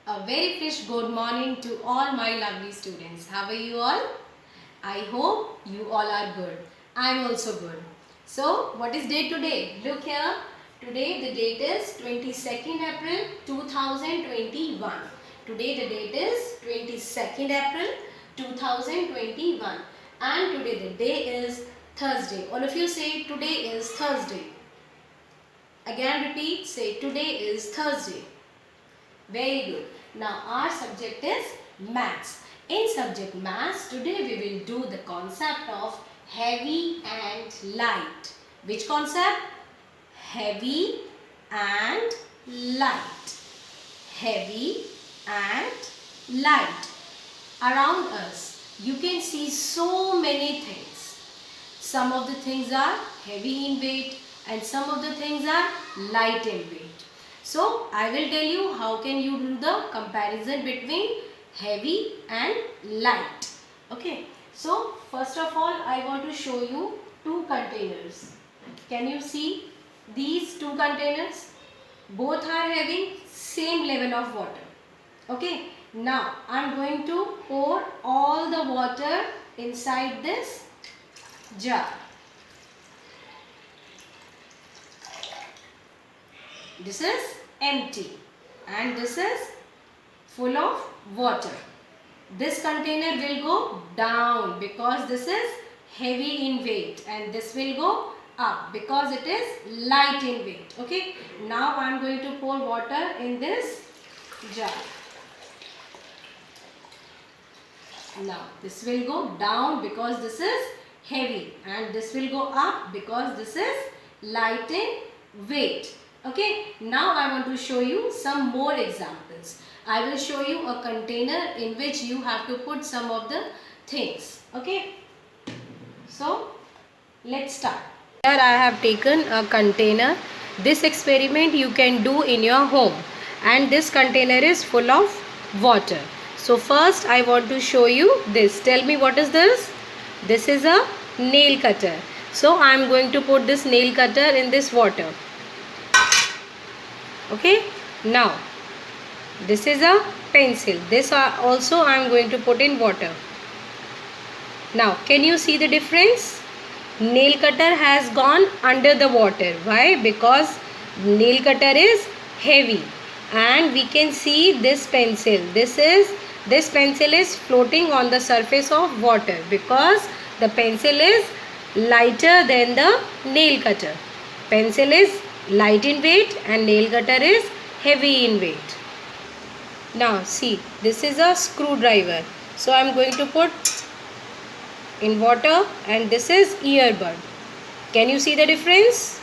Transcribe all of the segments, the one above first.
A very fresh good morning to all my lovely students. How are you all? I hope you all are good. I am also good. So, what is date today? Look here. Today the date is 22nd April 2021. Today the date is 22nd April 2021. And today the day is Thursday. All of you say today is Thursday. Again repeat, say today is Thursday. Very good. Now our subject is maths. In subject maths, today we will do the concept of heavy and light. Which concept? Heavy and light. Heavy and light. Around us, you can see so many things. Some of the things are heavy in weight and some of the things are light in weight. So I will tell you how can you do the comparison between heavy and light. Okay. So first of all I want to show you two containers. Can you see these two containers? Both are having same level of water. Okay. Now I am going to pour all the water inside this jar. This is empty and this is full of water. This container will go down because this is heavy in weight and this will go up because it is light in weight. Okay. Now I am going to pour water in this jar. Now this will go down because this is heavy and this will go up because this is light in weight. Okay, now I want to show you some more examples. I will show you a container in which you have to put some of the things. Okay, so let's start. Here I have taken a container. This experiment you can do in your home and this container is full of water. So first I want to show you this. Tell me what is this? This is a nail cutter. So I am going to put this nail cutter in this water. Okay. Now this is a pencil. This also I am going to put in water. Now can you see the difference? Nail cutter has gone under the water. Why? Because nail cutter is heavy and we can see this pencil. This pencil is floating on the surface of water because the pencil is lighter than the nail cutter. Pencil is light in weight and nail cutter is heavy in weight. Now see, this is a screwdriver. So I am going to put in water and this is earbud. Can you see the difference?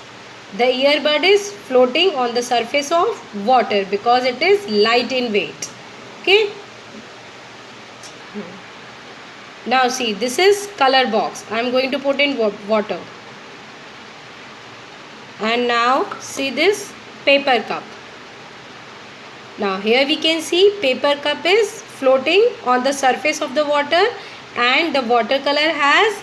The earbud is floating on the surface of water because it is light in weight. Okay. Now see, this is color box. I am going to put in water. And now see this paper cup. Now here we can see paper cup is floating on the surface of the water and the watercolor has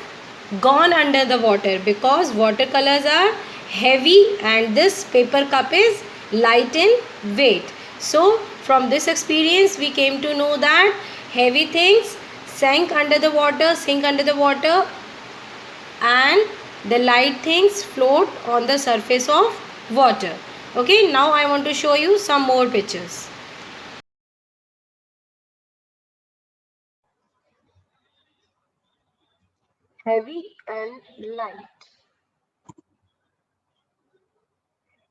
gone under the water because watercolors are heavy and this paper cup is light in weight. So from this experience we came to know that heavy things sink under the water and the light things float on the surface of water. Okay, now I want to show you some more pictures. Heavy and light.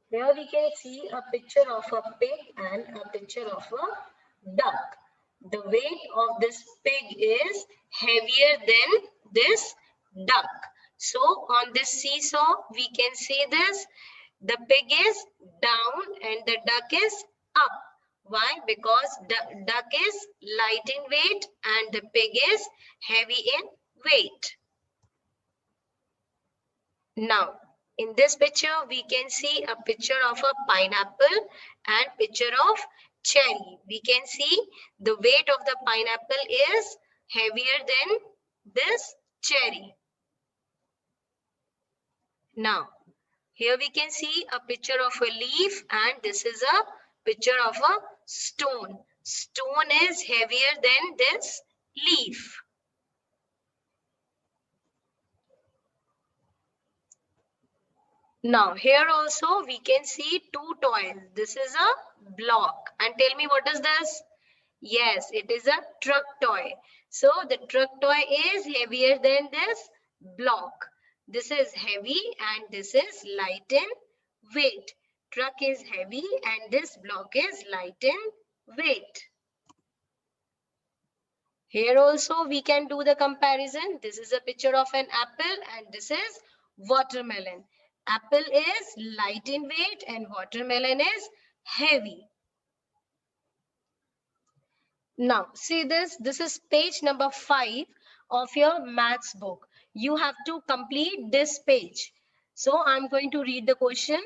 Here we can see a picture of a pig and a picture of a duck. The weight of this pig is heavier than this duck. So on this seesaw we can see this. The pig is down and the duck is up. Why? Because the duck is light in weight and the pig is heavy in weight. Now, in this picture, we can see a picture of a pineapple and picture of cherry. We can see the weight of the pineapple is heavier than this cherry. Now, here we can see a picture of a leaf and this is a picture of a stone. stone is heavier than this leaf. Now here also we can see two toys. This is a block. And tell me, what is this? Yes, it is a truck toy. So the truck toy is heavier than this block. This is heavy and this is light in weight. Truck is heavy and this block is light in weight. Here also we can do the comparison. This is a picture of an apple and this is watermelon. Apple is light in weight and watermelon is heavy. Now see this. This is page number 5 of your maths book. You have to complete this page. So I'm going to read the question.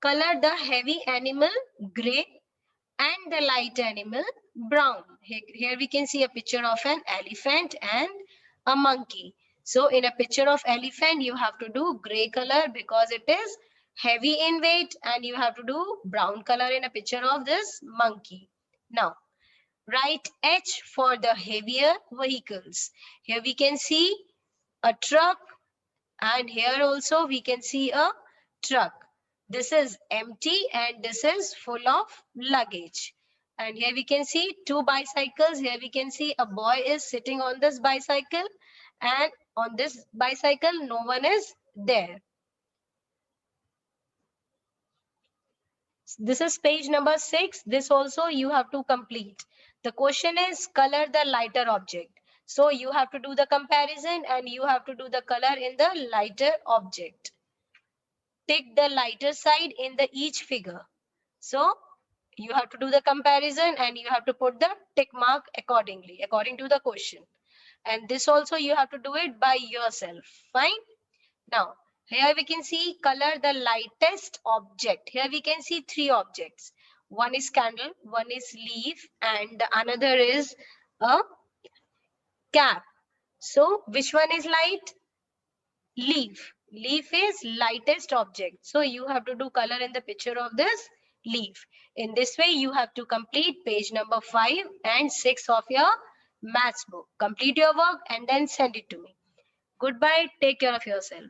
Color the heavy animal gray and the light animal brown. Here we can see a picture of an elephant and a monkey. So in a picture of elephant, you have to do gray color because it is heavy in weight, and you have to do brown color in a picture of this monkey. Now, write H for the heavier vehicles. Here we can see a truck, and here also we can see a truck. This is empty and this is full of luggage. And here we can see two bicycles. Here we can see a boy is sitting on this bicycle, and on this bicycle no one is there. This is page number 6. This also you have to complete. The question is color the lighter object. So you have to do the comparison and you have to do the color in the lighter object. Take the lighter side in the each figure. So you have to do the comparison and you have to put the tick mark accordingly, according to the question. And this also you have to do it by yourself. Fine. Now, here we can see color the lightest object. Here we can see three objects. One is candle, one is leaf, and another is a cap. So which one is light? Leaf. Leaf is lightest object. So you have to do color in the picture of this leaf. In this way, you have to complete page number 5 and 6 of your maths book. Complete your work and then send it to me. Goodbye. Take care of yourself.